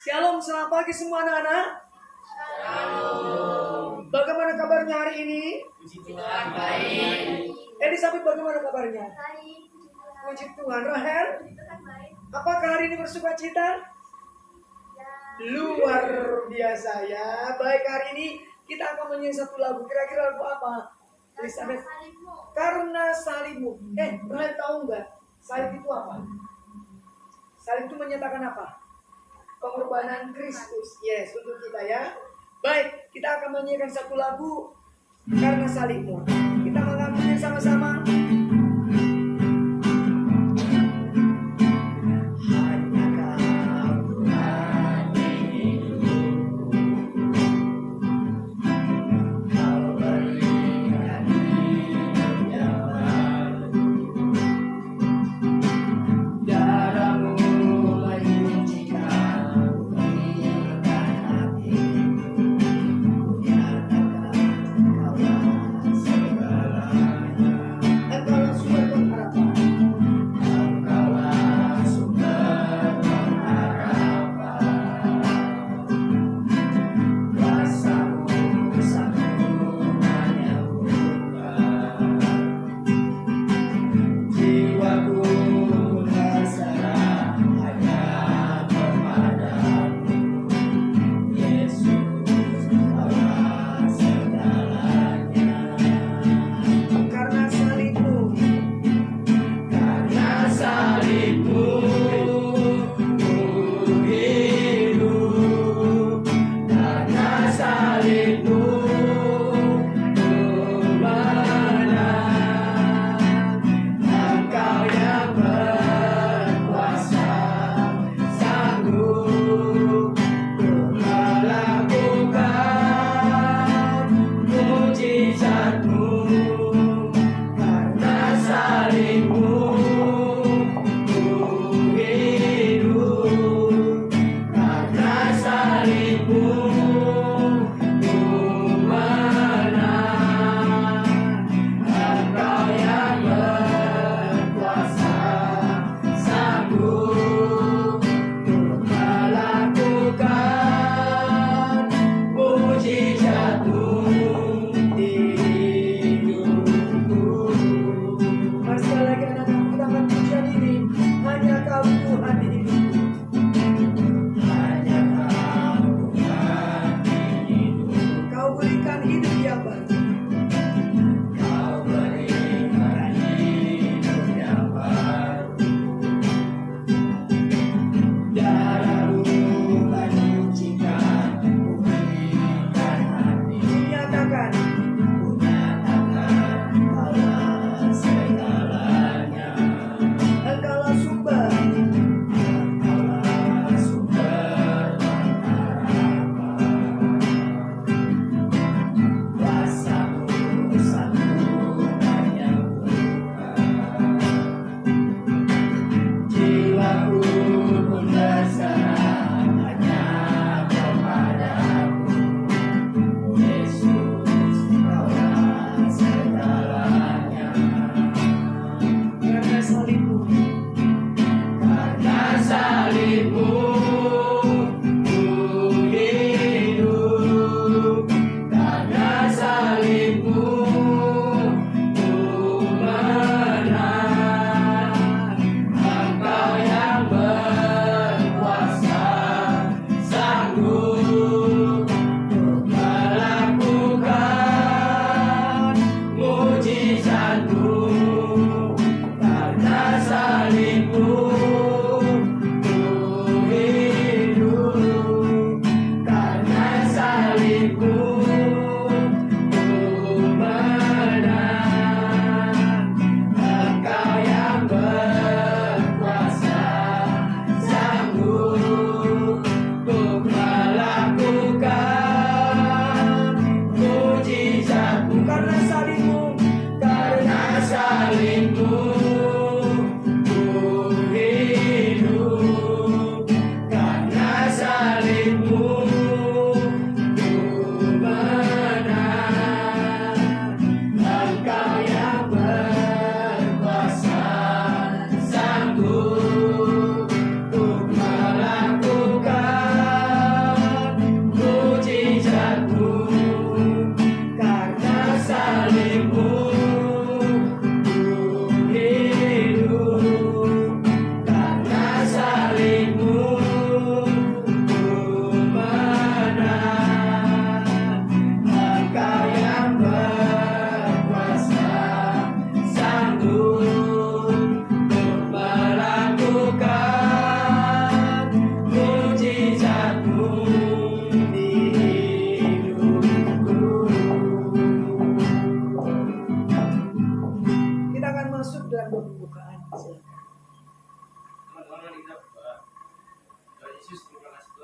Shalom, selamat pagi semua anak-anak. Shalom. Bagaimana kabarnya hari ini? Puji Tuhan, baik. Elizabeth, bagaimana kabarnya? Baik, Puji Tuhan. Rahel, apakah hari ini bersuka cita? Luar biasa ya. Baik, hari ini kita akan menyanyi satu lagu. Kira-kira lagu apa? Elizabeth, karena salibmu. Rahel tahu nggak? Salib itu apa? Salib itu menyatakan apa? Pengorbanan Kristus. Yes, untuk kita ya. Baik, kita akan menyanyikan satu lagu karena salibmu. Kita mengambilnya sama-sama.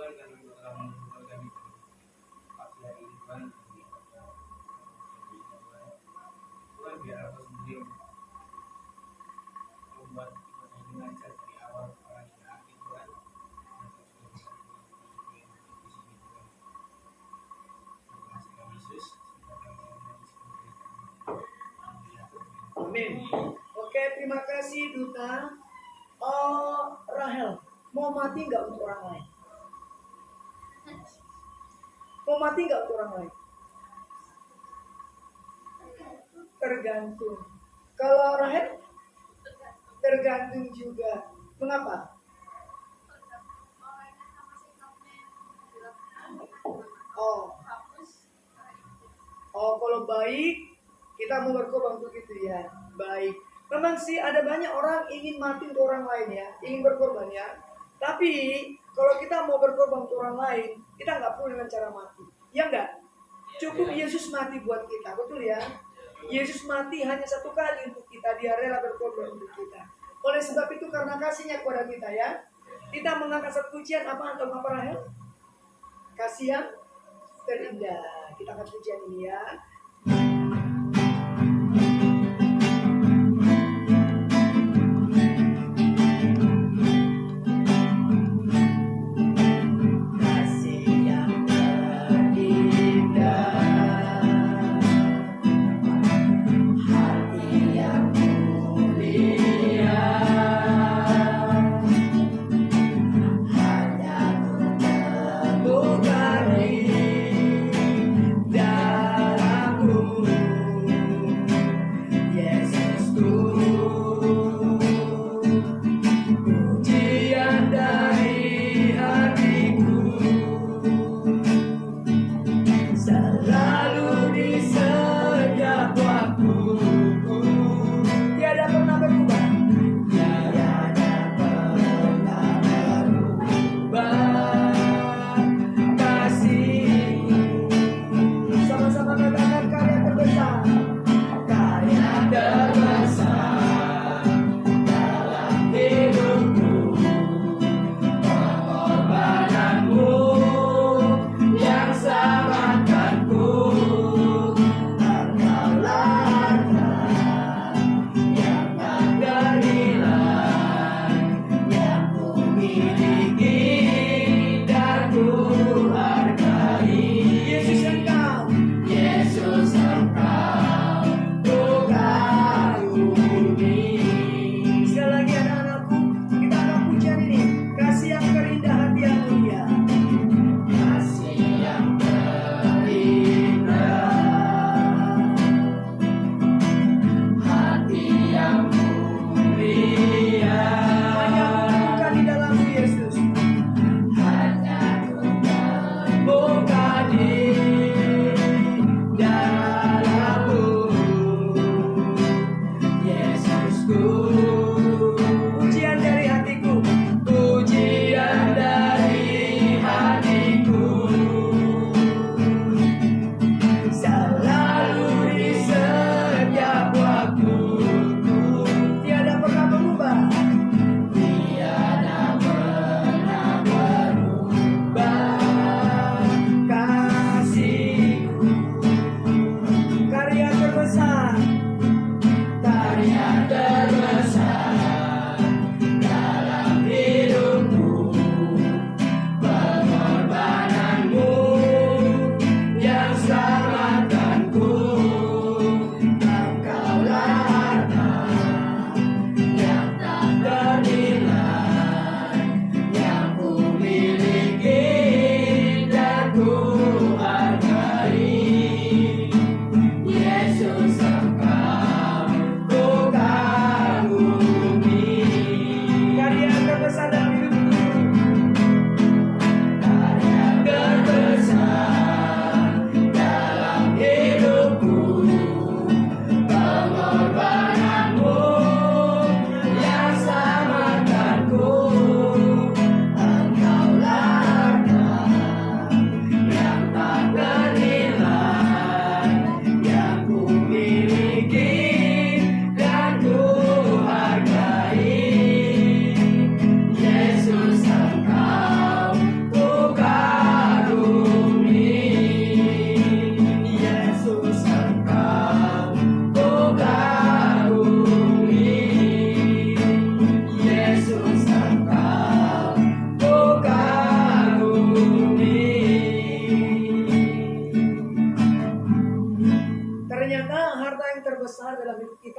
Tuhan karena Engkau telah mengumpulkan kami. Paksa ini Tuhan, Tuhan biar aku sendiri membuat ibadah ini lancar dari awal sampai akhir Tuhan. Dan Engkau sudah bisa memasuki di sini Tuhan. Terima kasih kami Yesus. Kita akan mengucapkan Amin. Oke, terima kasih Duta. Rahel, mau mati nggak untuk orang lain? Mau mati nggak untuk orang lain? Tergantung. Kalau Rahel, tergantung juga. Mengapa? Kalau baik, kita mau berkorban untuk itu ya. Baik. Memang sih ada banyak orang ingin mati untuk orang lain ya, ingin berkorban ya. Tapi kalau kita mau berkorban untuk orang lain, kita nggak perlu dengan cara mati. Ya enggak? Cukup Yesus mati buat kita, betul ya? Yesus mati hanya satu kali untuk kita, dia rela berkorban untuk kita. Oleh sebab itu karena kasihnya kepada kita ya, kita mengangkat satu pujian apa atau apa Rahel? Kasih yang terindah. Kita angkat pujian ini ya. Dalam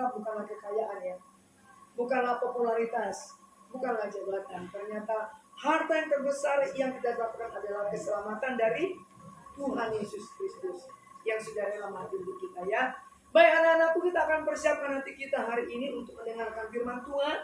kita bukanlah kekayaan ya, bukanlah popularitas, bukanlah jabatan. Ternyata harta yang terbesar yang kita dapatkan adalah keselamatan dari Tuhan Yesus Kristus yang sudah rela mati untuk kita ya. Baik anak-anakku, kita akan persiapkan nanti kita hari ini untuk mendengarkan firman Tuhan.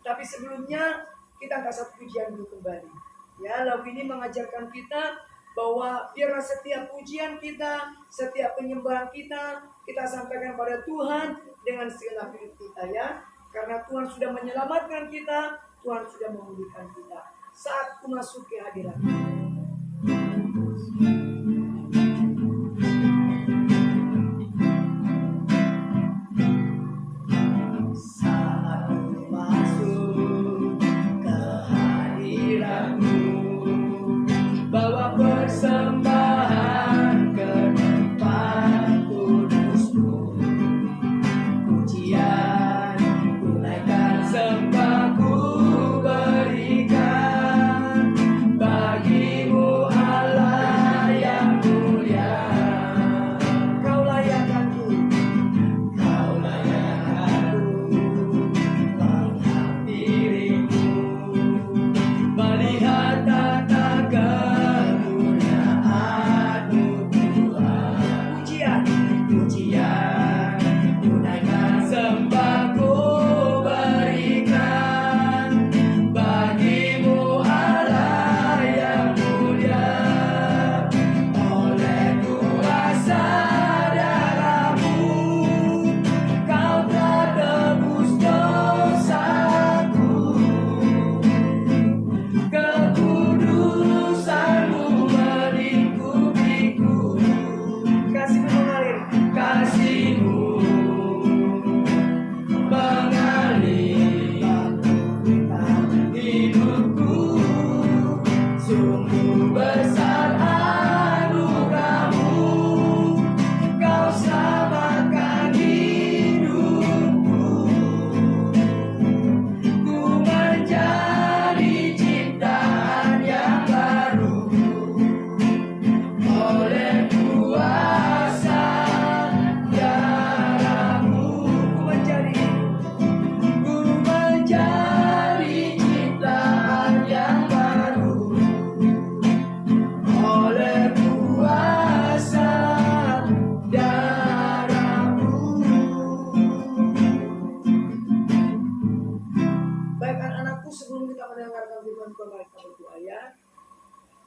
Tapi sebelumnya kita angkat satu pujian dulu kembali. Ya, lagu ini mengajarkan kita bahwa biarlah setiap pujian kita, setiap penyembahan kita sampaikan pada Tuhan dengan segenap hidup kita ya. Karena Tuhan sudah menyelamatkan kita, Tuhan sudah memulihkan kita. Saat memasuki hadirat.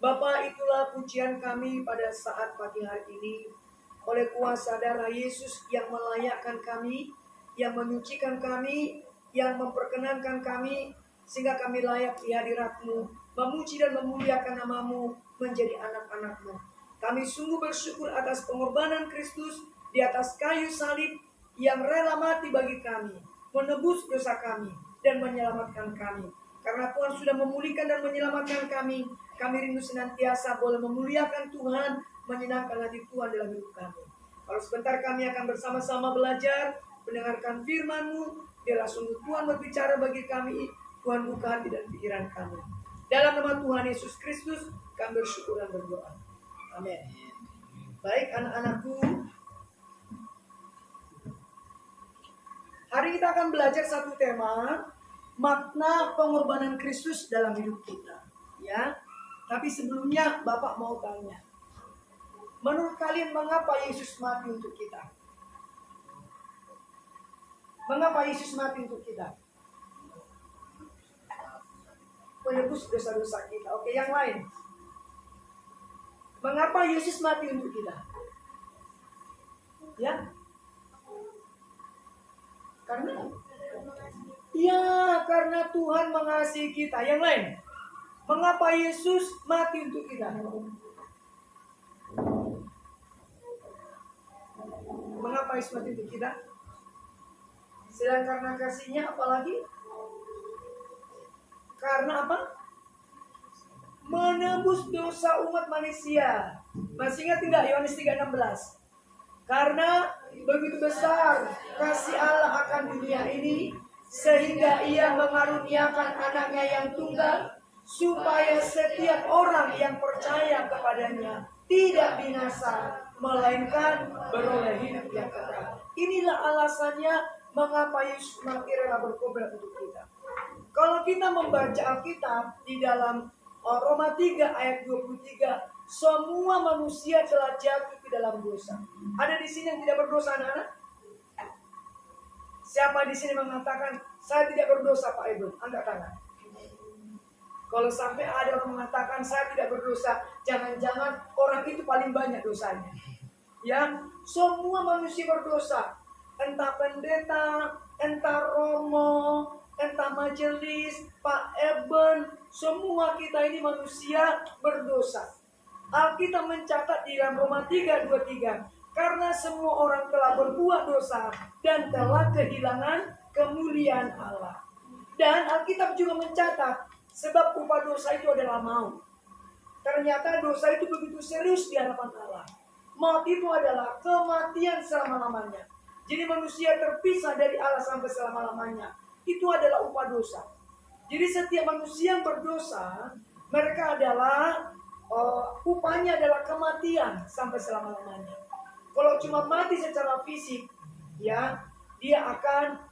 Bapa, itulah pujian kami pada saat pagi hari ini. Oleh kuasa darah Yesus yang melayakkan kami, yang menyucikan kami, yang memperkenankan kami, sehingga kami layak di hadirat-Mu, memuji dan memuliakan nama-Mu, menjadi anak-anak-Mu. Kami sungguh bersyukur atas pengorbanan Kristus di atas kayu salib yang rela mati bagi kami, menebus dosa kami, dan menyelamatkan kami. Karena Tuhan sudah memulihkan dan menyelamatkan kami, kami rindu senantiasa boleh memuliakan Tuhan, menyenangkan hati Tuhan dalam hidup kami. Kalau sebentar kami akan bersama-sama belajar, mendengarkan firman-Mu, biarlah sungguh Tuhan berbicara bagi kami, Tuhan buka hati dan pikiran kami. Dalam nama Tuhan Yesus Kristus, kami bersyukur dan berdoa. Amin. Baik anak-anakku, hari kita akan belajar satu tema, makna pengorbanan Kristus dalam hidup kita. Ya, tapi sebelumnya Bapak mau tanya, menurut kalian mengapa Yesus mati untuk kita? Mengapa Yesus mati untuk kita? Menebus dosa-dosa kita. Oke, yang lain. Mengapa Yesus mati untuk kita? Ya? Karena Tuhan mengasihi kita. Yang lain. Mengapa Yesus mati untuk kita? Mengapa Yesus mati untuk kita? Selain karena kasihnya, apalagi? Karena apa? Menebus dosa umat manusia. Masih ingat tidak Yohanes 3:16? Karena begitu besar kasih Allah akan dunia ini, sehingga Ia mengaruniakan anaknya yang tunggal, supaya setiap orang yang percaya kepadanya tidak binasa, melainkan beroleh hidup yang kekal. Inilah alasannya Mengapa Yesus mati rela berkorban untuk kita? Kalau kita membaca Alkitab di dalam Roma 3 ayat 23, semua manusia telah jatuh ke dalam dosa. Ada di sini yang tidak berdosa, anak-anak? Siapa di sini mengatakan saya tidak berdosa, Pak Eben? Angkat tangan. Kalau sampai ada orang mengatakan saya tidak berdosa, jangan-jangan orang itu paling banyak dosanya. Ya, semua manusia berdosa. Entah pendeta, entah romo, entah majelis, Pak Eben, semua kita ini manusia berdosa. Alkitab mencatat di dalam Roma 3:23, karena semua orang telah berbuat dosa dan telah kehilangan kemuliaan Allah. Dan Alkitab juga mencatat, sebab upah dosa itu adalah maut. Ternyata dosa itu begitu serius di hadapan Allah. Maut itu adalah kematian selama-lamanya. Jadi manusia terpisah dari Allah sampai selama-lamanya. Itu adalah upah dosa. Jadi setiap manusia yang berdosa, mereka adalah upahnya adalah kematian sampai selama-lamanya. Kalau cuma mati secara fisik, ya dia akan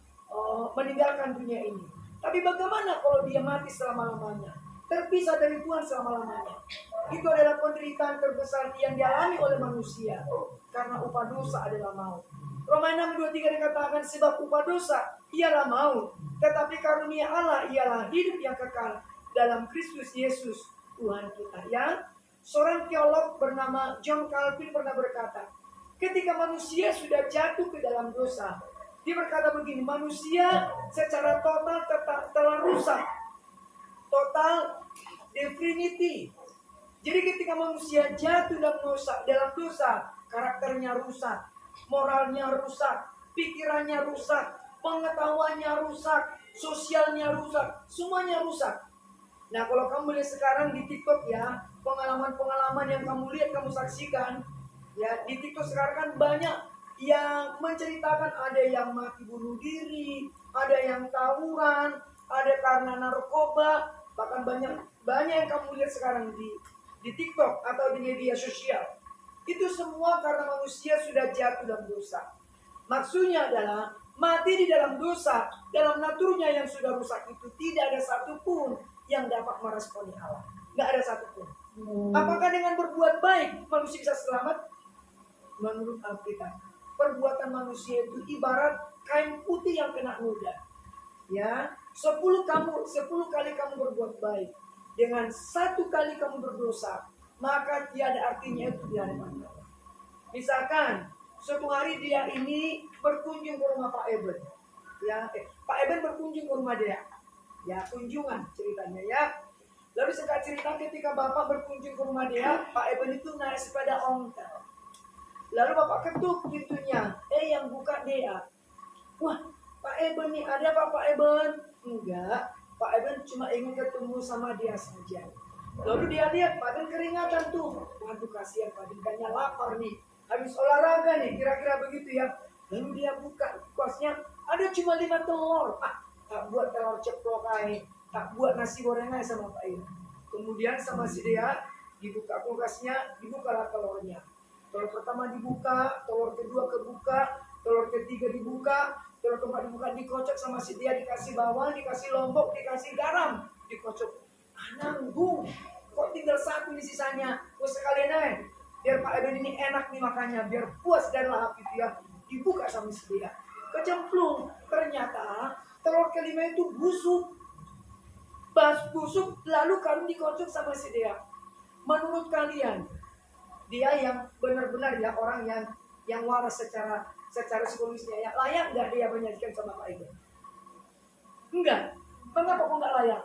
meninggalkan dunia ini. Tapi bagaimana kalau dia mati selama-lamanya? Terpisah dari Tuhan selama-lamanya. Itu adalah penderitaan terbesar yang dialami oleh manusia. Karena upah dosa adalah maut. Roma 6:23 dikatakan, sebab upah dosa ialah maut. Tetapi karunia Allah ialah hidup yang kekal dalam Kristus Yesus Tuhan kita. Ya, seorang teolog bernama John Calvin pernah berkata, ketika manusia sudah jatuh ke dalam dosa, dia berkata begini, manusia secara total telah rusak. Total definitif. Jadi ketika manusia jatuh dalam dosa, karakternya rusak, moralnya rusak, pikirannya rusak, pengetahuannya rusak, sosialnya rusak, semuanya rusak. Nah, kalau kamu lihat sekarang di TikTok ya, pengalaman-pengalaman yang kamu lihat, kamu saksikan, ya di TikTok sekarang kan banyak yang menceritakan, ada yang mati bunuh diri, ada yang tawuran, ada karena narkoba, bahkan banyak yang kamu lihat sekarang di TikTok atau di media sosial. Itu semua karena manusia sudah jatuh dalam dosa. Maksudnya adalah mati di dalam dosa, dalam naturnya yang sudah rusak itu tidak ada satupun yang dapat meresponi Allah. Nggak ada satupun. Apakah dengan berbuat baik manusia bisa selamat? Menurut Alkitab, perbuatan manusia itu ibarat kain putih yang kena noda. Ya, 10 kali kamu berbuat baik, dengan 1 kali kamu berdosa, maka tiada artinya itu di hadapan Allah. Misalkan suatu hari dia ini berkunjung ke rumah Pak Eben, ya, Pak Eben berkunjung ke rumah dia, ya kunjungan ceritanya ya. Lalu singkat cerita ketika Bapak berkunjung ke rumah dia, Pak Eben itu naik sepeda ontel. Lalu Bapak ketuk pintunya, yang buka dia. Wah, Pak Eben nih, ada apa Pak Eben? Enggak, Pak Eben cuma ingin ketemu sama dia saja. Lalu dia lihat Pak Eben keringatan tuh. Waduh kasihan Pak Eben, kayaknya lapar nih. Habis olahraga nih, kira-kira begitu ya. Lalu dia buka kulkasnya, ada cuma 5 telur. Tak buat telur ceplok aja, tak buat nasi goreng aja sama Pak Eben. Kemudian sama si dia, dibuka kulkasnya, dibukalah telurnya. Telur pertama dibuka, telur kedua kebuka, telur ketiga dibuka, telur keempat dibuka, dikocok sama si dia, dikasih bawang, dikasih lombok, dikasih garam, dikocok. Nanggung, kok tinggal 1 nih sisanya? Sekalian aja, biar Pak Eben ini enak nih makannya, biar puas dan lahap itu ya. Dibuka sama si dia, kecemplung. Ternyata telur kelima itu busuk, lalu kami dikocok sama si dia. Menurut kalian, dia yang benar-benar ya orang yang waras secara psikologisnya ya, layak nggak dia menyajikan sama Pak Eben? Enggak. Mengapa kok nggak layak?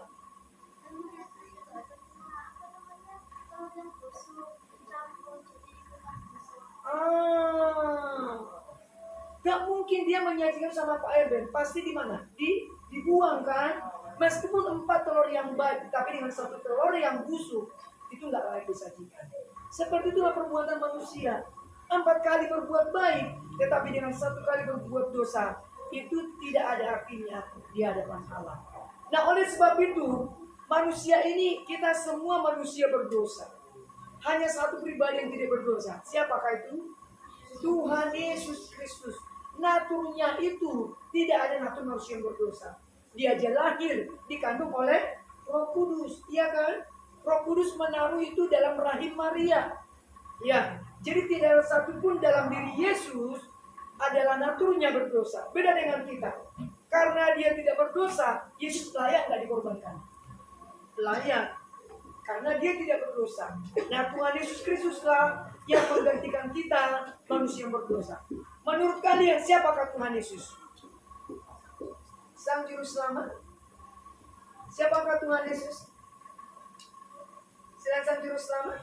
Gak mungkin dia menyajikan sama Pak Eben. Pasti di mana? Dibuang kan? Meskipun 4 telur yang baik, tapi dengan 1 telur yang busuk, itu nggak layak disajikan. Seperti itulah perbuatan manusia. 4 kali berbuat baik, tetapi dengan 1 kali berbuat dosa, itu tidak ada artinya di hadapan Allah. Nah, oleh sebab itu, manusia ini, kita semua manusia berdosa. Hanya 1 pribadi yang tidak berdosa. Siapakah itu? Tuhan Yesus Kristus. Naturnya itu tidak ada natur manusia yang berdosa. Dia aja lahir dikandung oleh Roh Kudus, iya kan? Roh Kudus menaruh itu dalam rahim Maria. Ya, jadi tidak ada satupun dalam diri Yesus adalah naturnya berdosa. Beda dengan kita. Karena dia tidak berdosa, Yesus layak nggak dikorbankan? Layak. Karena dia tidak berdosa. Nah, Tuhan Yesus Kristuslah yang menggantikan kita manusia yang berdosa. Menurut kalian siapakah Tuhan Yesus? Sang Juru Selamat? Siapakah Tuhan Yesus? Selain Sang Juru Selamat?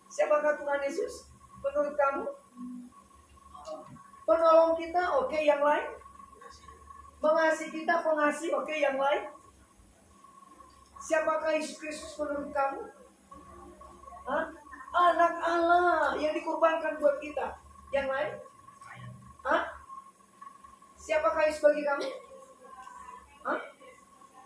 Siapakah Tuhan Yesus? Menurut kamu? Penolong kita, oke, yang lain? Mengasihi kita, pengasih, oke, yang lain? Siapakah Yesus Kristus menurut kamu? Hah? Anak Allah yang dikorbankan buat kita. Yang lain? Hah? Siapakah Yesus bagi kamu? Hah?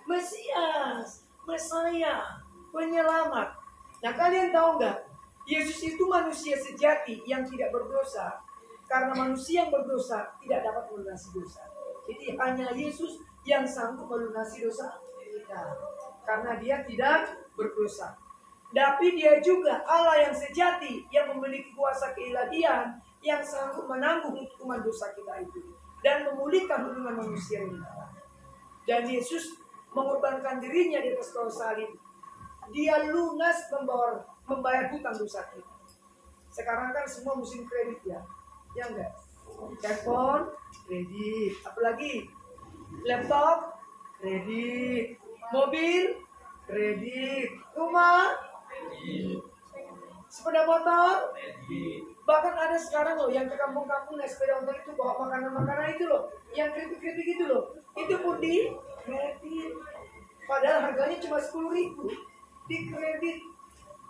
Mesias, Mesaya, penyelamat. Nah, kalian tahu nggak? Yesus itu manusia sejati yang tidak berdosa. Karena manusia yang berdosa tidak dapat melunasi dosa. Jadi hanya Yesus yang sanggup melunasi dosa kita. Karena dia tidak berdosa. Tapi dia juga Allah yang sejati, yang memiliki kuasa keilahian, yang sanggup menanggung hukuman dosa kita itu dan memulihkan hubungan manusia ini. Dan Yesus mengorbankan dirinya di atas kayu salib. Dia lunas membayar hutang dosa kita. Sekarang kan semua musim kredit ya, ya enggak? Telepon kredit, apalagi laptop kredit, mobil kredit, rumah, sepeda motor, bahkan ada sekarang loh yang ke kampung-kampung naik sepeda motor itu bawa makanan-makanan itu loh, yang keripik-keripik itu loh, itu pun di kredit. Padahal harganya cuma 10.000 di kredit.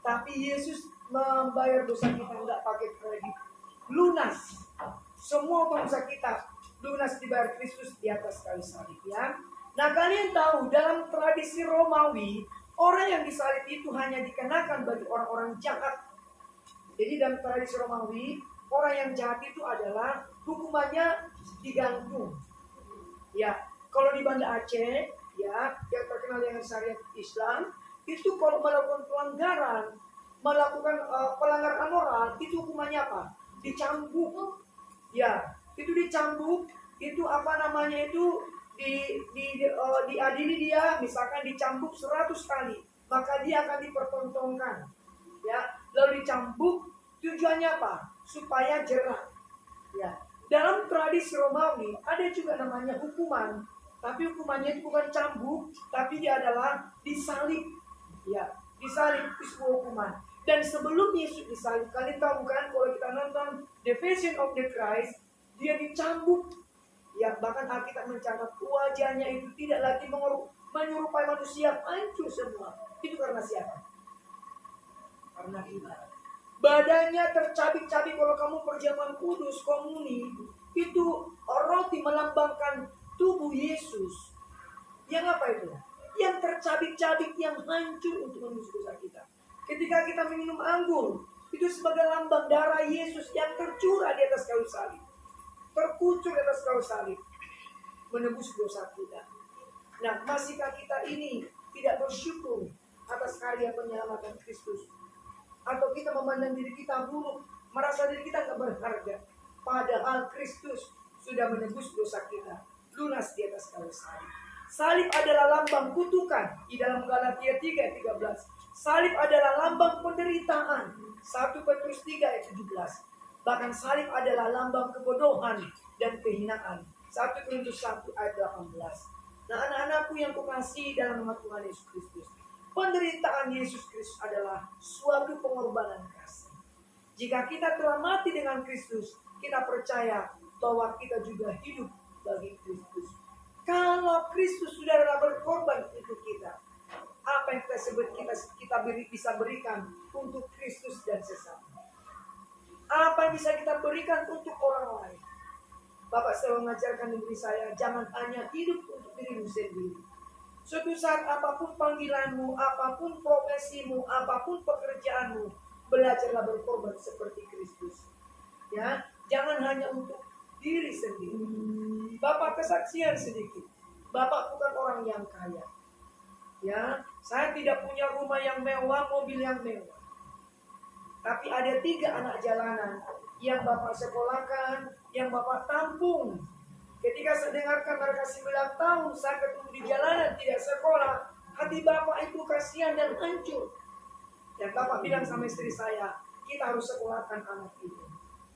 Tapi Yesus membayar dosa kita nggak pakai kredit, lunas. Semua dosa kita lunas dibayar Kristus di atas kayu salib ya. Nah, kalian tahu dalam tradisi Romawi, orang yang disalib itu hanya dikenakan bagi orang-orang jahat. Jadi dalam tradisi Romawi, orang yang jahat itu adalah hukumannya digantung. Ya, kalau di Banda Aceh, ya, yang terkenal dengan syariat Islam, itu kalau melakukan pelanggaran, melakukan pelanggaran moral, itu hukumannya apa? Dicambuk. Ya, itu dicambuk, itu apa namanya itu diadili dia, misalkan dicambuk 100 kali, maka dia akan dipertontonkan. Ya, lalu dicambuk, tujuannya apa? Supaya jerah. Ya, dalam tradisi Romawi ada juga namanya hukuman, tapi hukumannya itu bukan cambuk, tapi dia adalah disalib. Ya, disalib itu sebuah hukuman. Dan sebelum Yesus disalib, kalian tahu kan kalau kita nonton The Passion of the Christ, dia dicambuk. Ya, bahkan Alkitab mencatat wajahnya itu tidak lagi menyerupai manusia, hancur semua. Itu karena siapa? Karena kita. Badannya tercabik-cabik. Kalau kamu perjamuan kudus, komuni, itu roti melambangkan tubuh Yesus. Yang apa itu? Yang tercabik-cabik, yang hancur untuk menembus dosa kita. Ketika kita minum anggur, itu sebagai lambang darah Yesus yang tercurah di atas kayu salib, terkucur di atas kayu salib, menebus dosa kita. Nah, masihkah kita ini tidak bersyukur atas karya penyelamatan Kristus? Atau kita memandang diri kita buruk, merasa diri kita tidak berharga, padahal Kristus sudah menebus dosa kita, lunas di atas kayu salib. Salib adalah lambang kutukan di dalam Galatia 3:13. Salib adalah lambang penderitaan, 1 Petrus 3:17. Bahkan salib adalah lambang kebodohan dan kehinaan, 1 Korintus 1:18. Nah, anak-anakku yang kukasihi dalam nama Tuhan Yesus Kristus, penderitaan Yesus Kristus adalah suatu pengorbanan kasih. Jika kita telah mati dengan Kristus, kita percaya bahwa kita juga hidup bagi Kristus. Kalau Kristus sudah berkorban untuk kita, apa yang kita sebut kita bisa berikan untuk Kristus dan sesama? Apa yang bisa kita berikan untuk orang lain? Bapak selalu mengajarkan diri saya, jangan hanya hidup untuk dirimu sendiri. Suatu saat apapun panggilanmu, apapun profesimu, apapun pekerjaanmu, belajarlah berkorban seperti Kristus. Ya, Jangan hanya untuk diri sendiri. Bapak kesaksian sedikit. Bapak bukan orang yang kaya. Ya, saya tidak punya rumah yang mewah, mobil yang mewah. Tapi ada 3 anak jalanan yang Bapak sekolahkan, yang Bapak tampung. Ketika saya dengarkan mereka 9 tahun saya ketemu di jalanan tidak sekolah, hati Bapak itu kasihan dan hancur. Dan Bapak bilang sama istri saya, kita harus sekolahkan anak itu.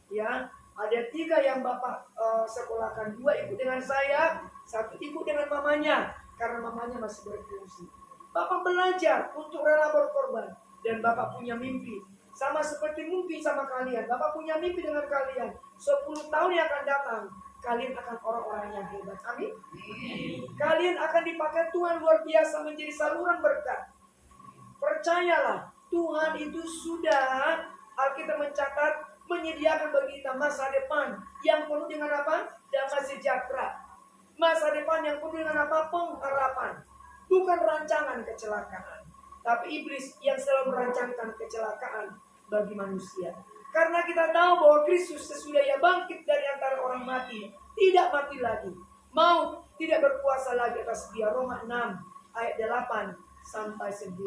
Ya, ada 3 yang Bapak sekolahkan, 2 ikut dengan saya, 1 ikut dengan mamanya, karena mamanya masih berfungsi. Bapak belajar untuk rela berkorban, dan Bapak punya mimpi. Sama seperti mimpi sama kalian, Bapak punya mimpi dengan kalian. 10 tahun yang akan datang, kalian akan orang-orang yang hebat. Amin. Kalian akan dipakai Tuhan luar biasa menjadi saluran berkat. Percayalah, Tuhan itu sudah, Alkitab mencatat, menyediakan bagi kita masa depan yang penuh dengan apa? Damai sejahtera. Masa depan yang penuh dengan apa? Pengharapan. Bukan rancangan kecelakaan. Tapi iblis yang selalu merancangkan kecelakaan bagi manusia. Karena kita tahu bahwa Kristus sesudah ia bangkit dari antara orang mati, tidak mati lagi. Maut tidak berkuasa lagi atas dia. Roma 6 ayat 8 sampai 9.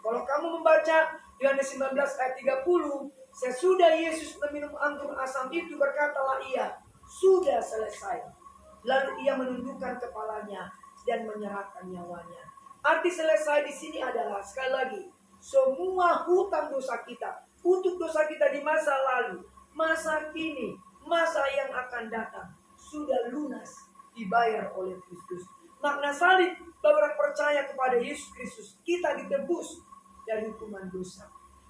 Kalau kamu membaca Yohanes 19 ayat 30, sesudah Yesus meminum anggur asam itu berkatalah ia, sudah selesai. Lalu ia menundukkan kepalanya dan menyerahkan nyawanya. Arti selesai di sini adalah, sekali lagi, semua hutang dosa kita, untuk dosa kita di masa lalu, masa kini, masa yang akan datang, sudah lunas dibayar oleh Kristus. Makna salib, bagi orang percaya kepada Yesus Kristus, kita ditebus dari hukuman dosa.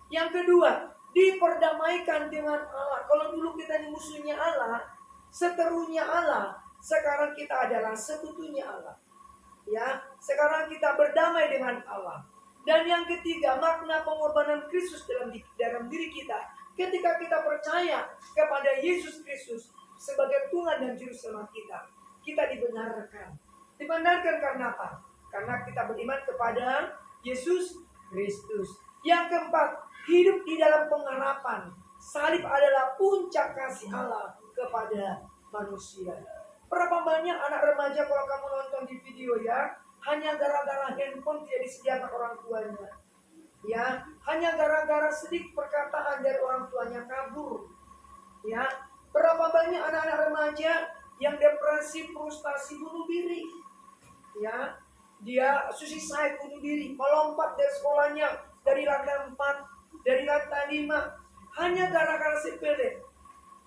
Yang kedua, diperdamaikan dengan Allah. Kalau dulu kita ini musuhnya Allah, seterunya Allah, sekarang kita adalah sekutunya Allah. Ya, sekarang kita berdamai dengan Allah. Dan yang ketiga, makna pengorbanan Kristus dalam diri kita. Ketika kita percaya kepada Yesus Kristus sebagai Tuhan dan Juru Selamat kita, kita dibenarkan. Dibenarkan karena apa? Karena kita beriman kepada Yesus Kristus. Yang keempat, hidup di dalam pengharapan. Salib adalah puncak kasih Allah kepada manusia. Berapa banyak anak remaja kalau kamu nonton di video ya, hanya gara-gara handphone tidak disediakan orang tuanya. Ya, hanya gara-gara sedikit perkataan dari orang tuanya kabur. Ya, berapa banyak anak-anak remaja yang depresi, frustasi, bunuh diri. Ya, dia suicide, bunuh diri, melompat dari sekolahnya dari lantai 4, dari lantai 5, hanya gara-gara sepele.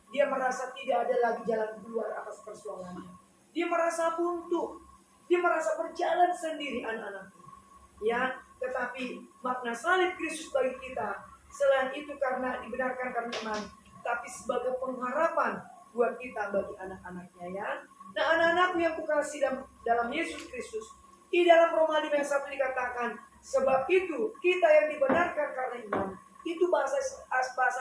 Dia merasa tidak ada lagi jalan keluar atas persoalannya. Dia merasa buntu. Dia merasa berjalan sendiri anak-anaknya. Ya, tetapi makna salib Kristus bagi kita, selain itu karena dibenarkan karena iman, tapi sebagai pengharapan buat kita bagi anak-anaknya ya. Nah, anak-anakku yang kukasih dalam Yesus Kristus, di dalam Roma 5 ayat 1 dikatakan, sebab itu kita yang dibenarkan karena iman, itu bahasa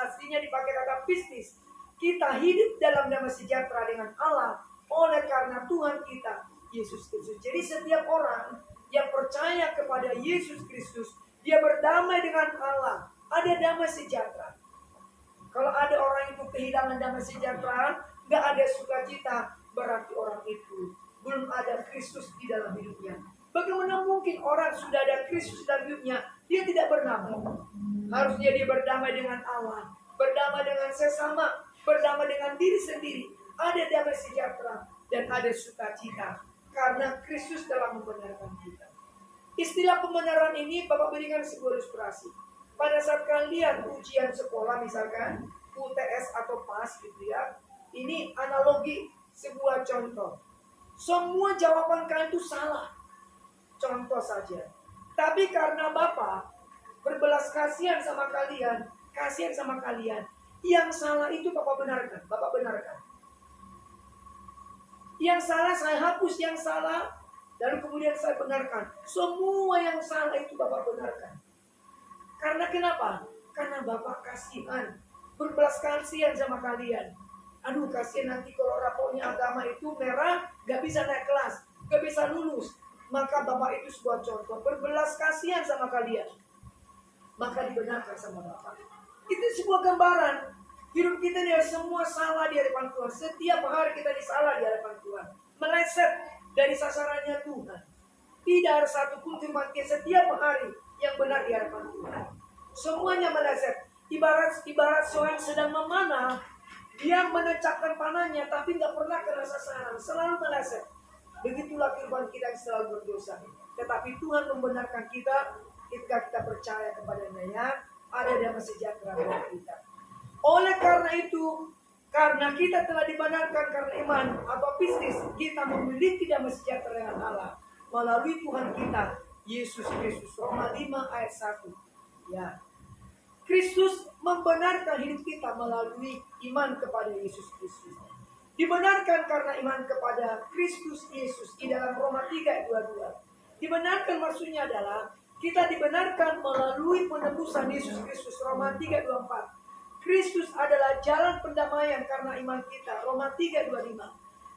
aslinya dipakai kata pistis. Kita hidup dalam damai sejahtera dengan Allah oleh karena Tuhan kita Yesus Kristus. Jadi setiap orang yang percaya kepada Yesus Kristus, dia berdamai dengan Allah, ada damai sejahtera. Kalau ada orang itu kehilangan damai sejahtera, gak ada sukacita, berarti orang itu belum ada Kristus di dalam hidupnya. Bagaimana mungkin orang sudah ada Kristus dalam hidupnya, dia tidak berdamai? Harusnya dia berdamai dengan Allah, berdamai dengan sesama, berdamai dengan diri sendiri. Ada damai sejahtera dan ada sukacita karena Kristus telah membenarkan kita. Istilah pembenaran ini Bapak berikan sebuah ilustrasi. Pada saat kalian ujian sekolah misalkan UTS atau PAS gitu ya, ini analogi sebuah contoh. Semua jawaban kalian itu salah. Contoh saja. Tapi karena Bapak berbelas kasihan sama kalian, yang salah itu Bapak benarkan. Bapak benarkan. Yang salah saya hapus yang salah, lalu kemudian saya benarkan. Semua yang salah itu Bapak benarkan. Karena kenapa? Karena Bapak kasihan, berbelas kasihan sama kalian. Aduh, kasihan nanti kalau raportnya agama itu merah, gak bisa naik kelas, gak bisa lulus. Maka Bapak itu sebuah contoh, berbelas kasihan sama kalian. Maka dibenarkan sama Bapak. Itu sebuah gambaran. Hidup kita ini semua salah di hadapan Tuhan. Setiap hari kita disalah di hadapan Tuhan. Meleset dari sasarannya Tuhan. Tidak ada satupun firman kita setiap hari yang benar di hadapan Tuhan. Semuanya meleset. Ibarat seorang sedang memanah, dia menancapkan panahnya tapi nggak pernah kena sasaran, selalu meleset. Begitulah kehidupan kita yang selalu berdosa. Tetapi Tuhan membenarkan kita ketika kita percaya kepada-Nya, ada damai sejahtera bagi kita. Oleh karena itu, karena kita telah dibenarkan karena iman atau bisnis, kita memiliki damai sejahtera dengan Allah melalui Tuhan kita, Yesus Kristus. Roma 5 ayat 1. Ya. Kristus membenarkan hidup kita melalui iman kepada Yesus Kristus. Dibenarkan karena iman kepada Kristus Yesus di dalam Roma 3 ayat 22. Dibenarkan maksudnya adalah kita dibenarkan melalui penebusan Yesus Kristus. Roma 3:24. Kristus adalah jalan pendamaian karena iman kita. Roma 3:25.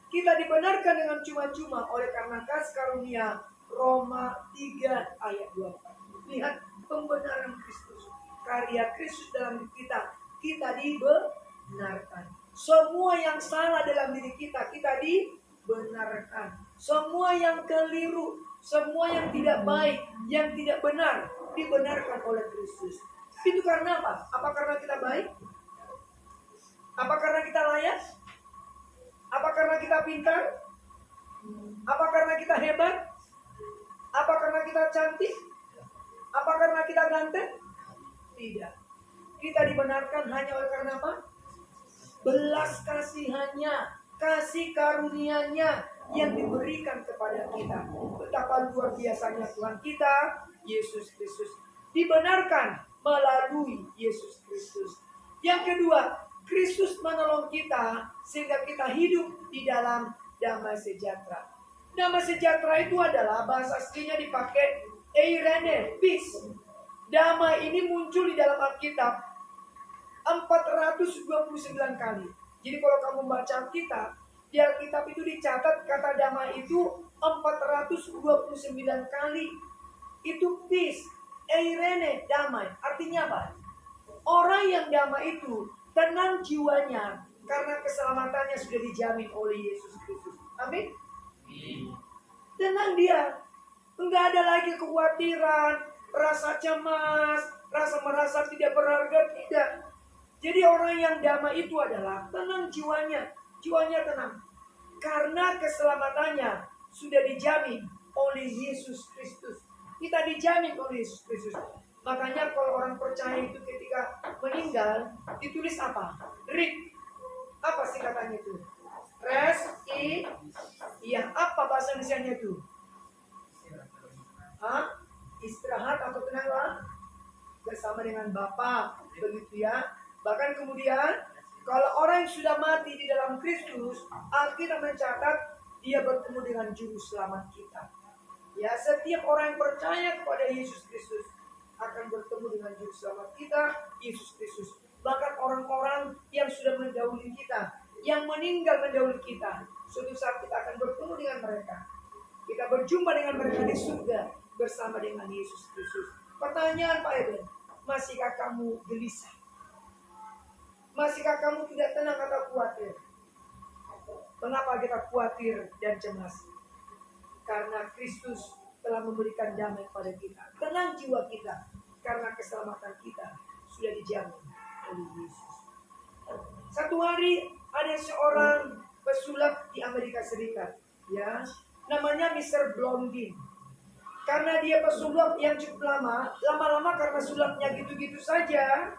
Kita dibenarkan dengan cuma-cuma oleh karena kasih karunia. Roma 3 ayat 24. Lihat pembenaran Kristus. Karya Kristus dalam diri kita. Kita dibenarkan. Semua yang salah dalam diri kita, kita dibenarkan. Semua yang keliru, semua yang tidak baik, yang tidak benar, dibenarkan oleh Kristus. Itu karena apa? Apa karena kita baik? Apa karena kita layak? Apa karena kita pintar? Apa karena kita hebat? Apa karena kita cantik? Apa karena kita ganteng? Tidak. Kita dibenarkan hanya oleh karena apa? Belas kasihannya, kasih karunia-Nya yang diberikan kepada kita. Betapa luar biasanya Tuhan kita, Yesus Kristus. Dibenarkan melalui Yesus Kristus. Yang kedua, Kristus menolong kita sehingga kita hidup di dalam damai sejahtera. Damai sejahtera itu adalah bahasa aslinya dipakai eirene, peace. Damai ini muncul di dalam Alkitab 429 kali. Jadi kalau kamu baca Alkitab, di Alkitab itu dicatat kata damai itu 429 kali. Itu peace, eirene, damai. Artinya apa? Orang yang damai itu tenang jiwanya karena keselamatannya sudah dijamin oleh Yesus Kristus. Amin. Tenang dia. Enggak ada lagi kekhawatiran, rasa cemas, rasa merasa tidak berharga, tidak. Jadi orang yang damai itu adalah tenang jiwanya. Jiwanya tenang. Karena keselamatannya sudah dijamin oleh Yesus Kristus. Kita dijamin oleh Yesus Kristus. Makanya kalau orang percaya itu ketika meninggal, ditulis apa? Rik. Apa sih katanya itu? Rest in. Iya, apa bahasa Indonesia-nya itu? Istirahat atau tenanglah bersama dengan Bapa, begitu ya. Bahkan kemudian kalau orang yang sudah mati di dalam Kristus, Alkitab mencatat dia bertemu dengan juru selamat kita. Ya, setiap orang yang percaya kepada Yesus Kristus akan bertemu dengan juru selamat kita, Yesus Kristus. Bahkan orang-orang yang sudah mendahului kita, yang meninggal mendahului kita, suatu saat kita akan bertemu dengan mereka. Kita berjumpa dengan mereka di surga bersama dengan Yesus Kristus. Pertanyaan Pak Eben, masihkah kamu gelisah? Masihkah kamu tidak tenang atau khawatir? Mengapa kita khawatir dan cemas? Karena Kristus telah memberikan damai kepada kita. Tenang jiwa kita, karena keselamatan kita sudah dijamin oleh Yesus. Satu hari ada seorang pesulap di Amerika Serikat, ya, namanya Mr. Blondin. Karena dia pesulap yang cukup lama-lama karena sulapnya gitu-gitu saja,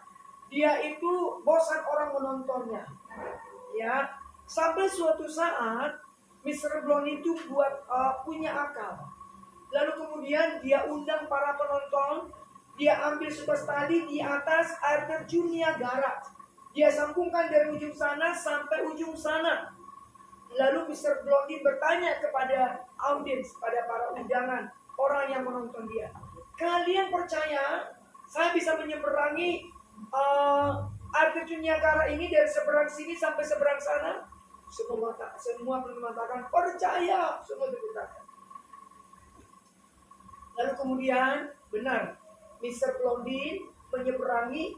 dia itu bosan orang menontonnya. Ya, sampai suatu saat Mr. Blondin itu punya akal. Lalu kemudian dia undang para penonton, dia ambil sebuah tali di atas air terjun Niagara. Dia sambungkan dari ujung sana sampai ujung sana. Lalu Mr. Blondin bertanya kepada audiens, pada para undangan, orang yang menonton dia, kalian percaya saya bisa menyeberangi air terjun Niagara ini dari seberang sini sampai seberang sana? Semua mengatakan percaya, semua dikatakan. Lalu kemudian benar, Mr. Blondin menyeberangi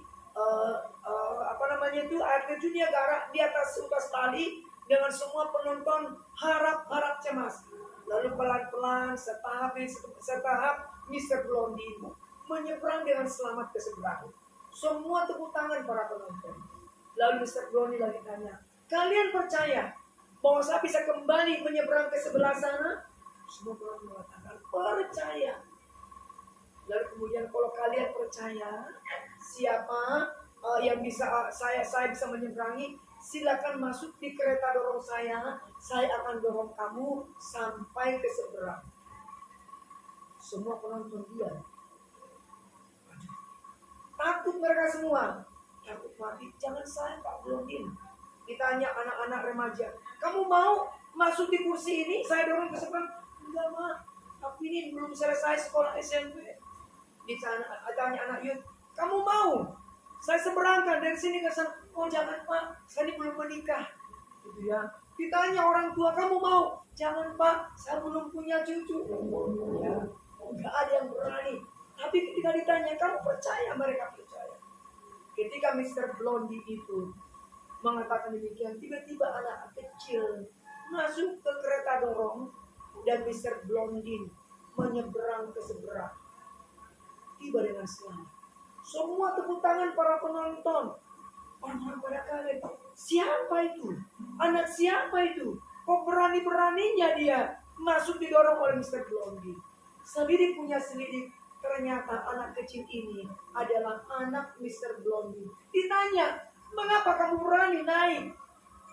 namanya itu air terjun Niagara di atas tali dengan semua penonton harap-harap cemas. Lalu pelan-pelan setahap Mr. Blondie menyeberang dengan selamat ke seberang. Semua tepuk tangan para penonton. Lalu Mr. Blondie lagi tanya, kalian percaya bahwa saya bisa kembali menyeberang ke sebelah sana? Semua penonton mengatakan percaya. Lalu kemudian kalau kalian percaya, siapa yang bisa saya bisa menyeberangi? Silakan masuk di kereta dorong saya akan dorong kamu sampai ke seberang. Semua penonton diam. Takut mereka semua. Takut mati. Jangan saya Pak Blondin. Ditanya anak-anak remaja, kamu mau masuk di kursi ini? Saya dorong ke seberang. Enggak, Mak. Tapi ini belum selesai sekolah SMP. Ditanya anak Yud, kamu mau? Saya seberangkan dari sini ke sana. Oh jangan Pak, saya ini belum menikah. Gitu ya. Ditanya orang tua, kamu mau? Jangan Pak, saya belum punya cucu. Ya, nggak ada yang berani. Tapi ketika ditanya, kamu percaya? Mereka percaya. Ketika Mr. Blondie itu mengatakan demikian, tiba-tiba anak kecil masuk ke kereta dorong dan Mr. Blondie menyeberang ke seberang. Tiba dengan selamat. Semua tepuk tangan para penonton. Orang-orang pada kaget. Siapa itu? Anak siapa itu? Kok berani-beraninya dia masuk didorong oleh Mr. Blondie? Selidik punya selidik. Ternyata anak kecil ini adalah anak Mr. Blondie. Ditanya, mengapa kamu berani naik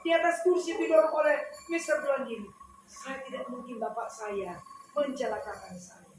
di atas kursi didorong oleh Mr. Blondie? Saya tidak mungkin bapak saya mencelakakan saya.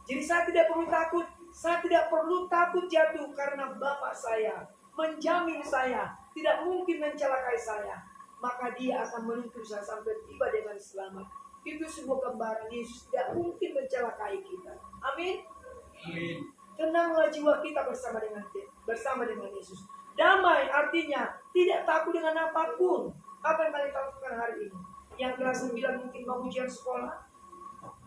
Jadi saya tidak perlu takut. Saya tidak perlu takut jatuh karena bapak saya menjamin saya tidak mungkin mencelakai saya. Maka dia akan menuntun saya sampai tiba dengan selamat. Itu sebuah gambaran Yesus tidak mungkin mencelakai kita. Amin. Amin. Tenanglah jiwa kita bersama dengan Yesus. Damai artinya tidak takut dengan apapun. Apa yang kalian takutkan hari ini? Yang kelas 9 mungkin mau ujian sekolah.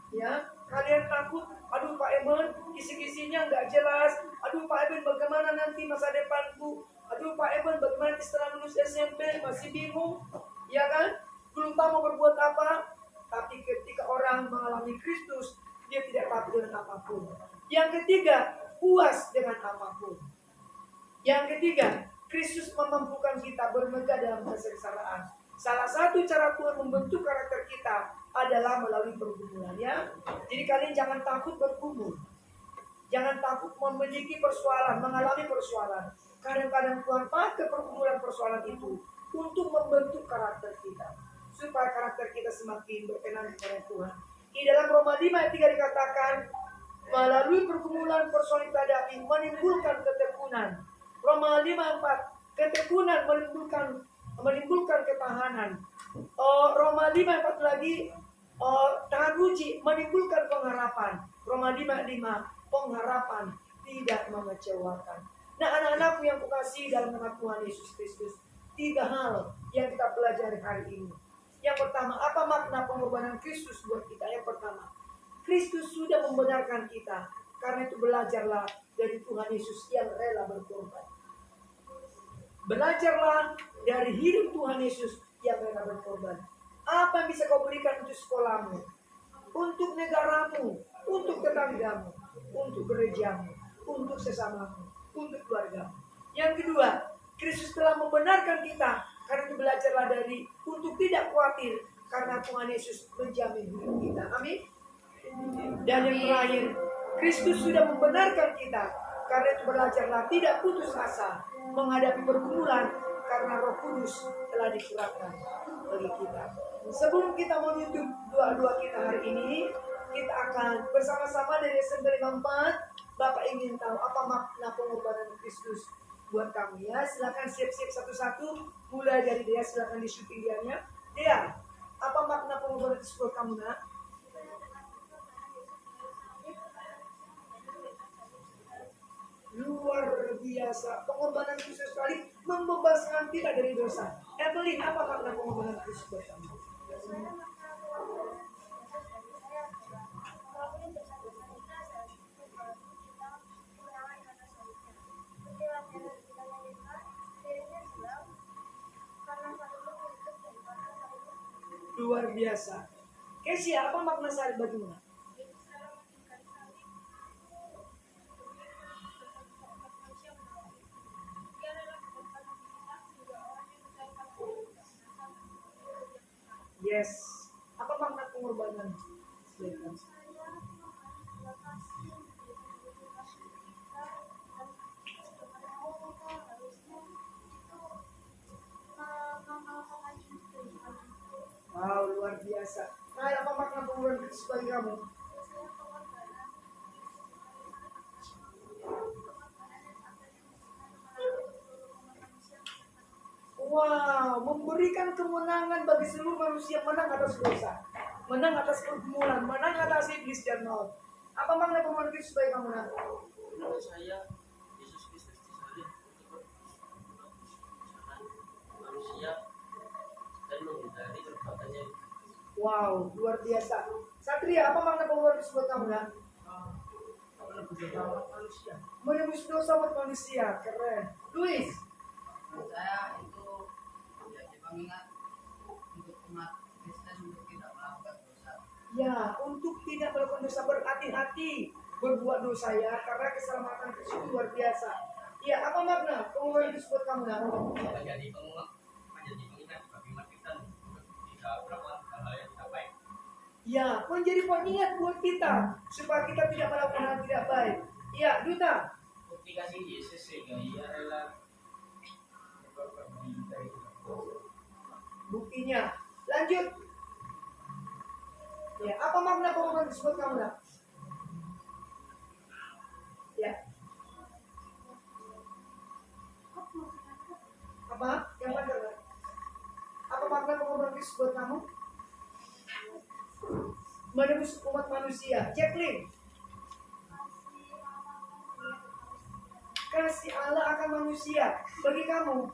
Ya, kalian takut, aduh Pak Eben, kisi-kisinya nggak jelas. Aduh Pak Eben, bagaimana nanti masa depanku? Aduh Pak Eben, bagaimana setelah lulus SMP? Masih bingung, ya kan? Belum tahu mau berbuat apa. Tapi ketika orang mengalami Kristus, dia tidak takut dengan apapun. Yang ketiga, puas dengan apapun. Yang ketiga, Kristus memampukan kita bermegah dalam kesengsaraan. Salah satu cara Tuhan membentuk karakter kita adalah melalui pergumulan, ya. Jadi kalian jangan takut bergumul. Jangan takut memiliki persoalan, mengalami persoalan. Kadang-kadang Tuhan pakai pergumulan persoalan itu untuk membentuk karakter kita. Supaya karakter kita semakin berkenan kepada Tuhan. Di dalam Roma 5 ayat 3 dikatakan, melalui pergumulan persoalan kita hadapi menimbulkan ketekunan. Roma 5:4, ketekunan menimbulkan ketahanan. Roma 5:4 lagi, tahan uji menimbulkan pengharapan. Roma 5:5, pengharapan tidak mengecewakan. Nah, anak-anakku yang kukasihi dalam nama Tuhan Yesus Kristus, 3 hal yang kita pelajari hari ini. Yang pertama, apa makna pengorbanan Kristus buat kita? Yang pertama, Kristus sudah membenarkan kita. Karena itu belajarlah dari Tuhan Yesus yang rela berkorban. Belajarlah dari hidup Tuhan Yesus yang rela berkorban. Apa yang bisa kau berikan untuk sekolahmu, untuk negaramu, untuk tetanggamu, untuk gerejamu, untuk sesamamu, untuk keluargamu. Yang kedua, Kristus telah membenarkan kita. Karena itu belajarlah dari untuk tidak khawatir. Karena Tuhan Yesus menjamin hidup kita. Amin. Dan yang terakhir, Kristus sudah membenarkan kita. Karena itu belajarlah tidak putus asa menghadapi pergumulan. Karena Roh Kudus telah dicurahkan bagi kita. Sebelum kita menutup doa-doa kita hari ini, kita akan bersama-sama dari SMP 54. Bapak ingin tahu apa makna pengorbanan Kristus buat kami, ya. Silakan siap-siap satu-satu. Mulai dari Dea, silakan di syuting dianya. Dea, apa makna pengorbanan Kristus buat kamu, nak? Luar biasa. Pengorbanan Kristus sekali membebaskan kita dari dosa. Evelyn, apa makna pengorbanan Kristus buat kamu? luar biasa. Kesia, apa makna salib bagimu? Yes. Apa makna pengorbanan? Wow, luar biasa. Nah, apa makna pengorbanan Kristus bagi kamu? Wow, memberikan kemenangan bagi seluruh manusia, menang atas dosa, menang atas pergumulan, menang atas iblis dan maut. Apa makna pengorbanan Kristus bagi kamu? Nah? Menurut saya, Yesus Kristus disalib untuk manusia dan menghindari perbuatannya. Wow, luar biasa. Satria, apa makna pengorbanan Kristus buat kamu? Nah? Menebus dosa buat manusia, keren. Luis, Menurut saya itu menjadi pengingat untuk umat Kristen untuk tidak melakukan dosa. ya, untuk tidak melakukan dosa, berhati-hati berbuat dosa ya, karena keselamatan Kristus luar biasa. Ya, apa makna pengorbanan Kristus buat kamu? Nah? Menjadi pengingat bagi umat Kristen untuk tidak melakukan hal-hal yang tidak baik. Ya, menjadi pengingat buat kita supaya kita tidak melakukan hal tidak baik. Ya, Duta. Bukti kasih Yesus sehingga ia rela berkorban diri dari Buktinya. Lanjut. Ya, apa makna pengorbanan Kristus buat kamu? Nah? Ya. Apa? Yang mana? Apa makna pengorbanan Kristus buat kamu? Menebus umat manusia. Jacqueline. Kasih Allah akan manusia. Bagi kamu.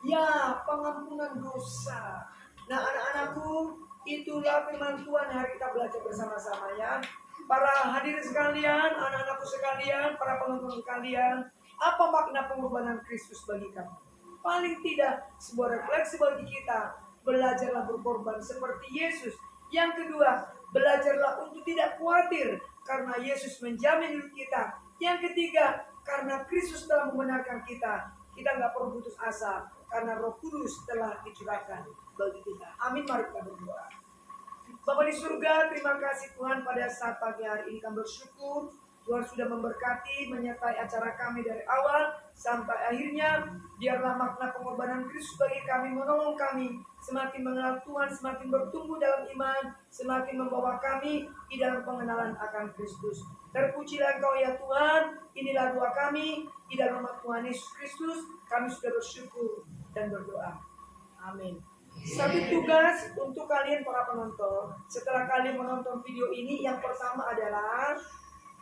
Ya, pengampunan dosa. Nah, anak-anakku, itulah firman Tuhan. Hari kita belajar bersama-sama ya. Para hadirin sekalian, anak-anakku sekalian, para penonton sekalian, apa makna pengorbanan Kristus bagi kamu? Paling tidak sebuah refleksi bagi kita. Belajarlah berkorban seperti Yesus. Yang kedua, belajarlah untuk tidak khawatir karena Yesus menjamin hidup kita. Yang ketiga, karena Kristus telah membenarkan kita. Kita nggak perlu putus asa karena Roh Kudus telah dicurahkan bagi kita. Amin, mari kita berdoa. Bapa di surga, terima kasih Tuhan pada saat pagi hari ini kami bersyukur Tuhan sudah memberkati, menyertai acara kami dari awal sampai akhirnya. Biarlah makna pengorbanan Kristus bagi kami menolong kami semakin mengenal Tuhan, semakin bertumbuh dalam iman, semakin membawa kami di dalam pengenalan akan Kristus. Terpujilah Engkau ya Tuhan, inilah doa kami di dalam nama Tuhan Yesus Kristus. Kami sudah bersyukur dan berdoa. Amin. Satu tugas untuk kalian para penonton. Setelah kalian menonton video ini, yang pertama adalah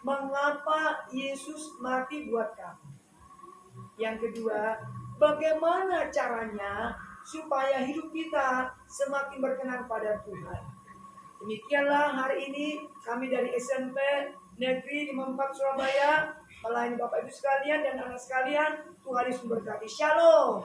mengapa Yesus mati buat kamu. Yang kedua, bagaimana caranya supaya hidup kita semakin berkenan pada Tuhan. Demikianlah hari ini kami dari SMP Negeri 54 Surabaya melayani Bapak Ibu sekalian dan anak sekalian. Tuhan Yesus memberkati. Shalom.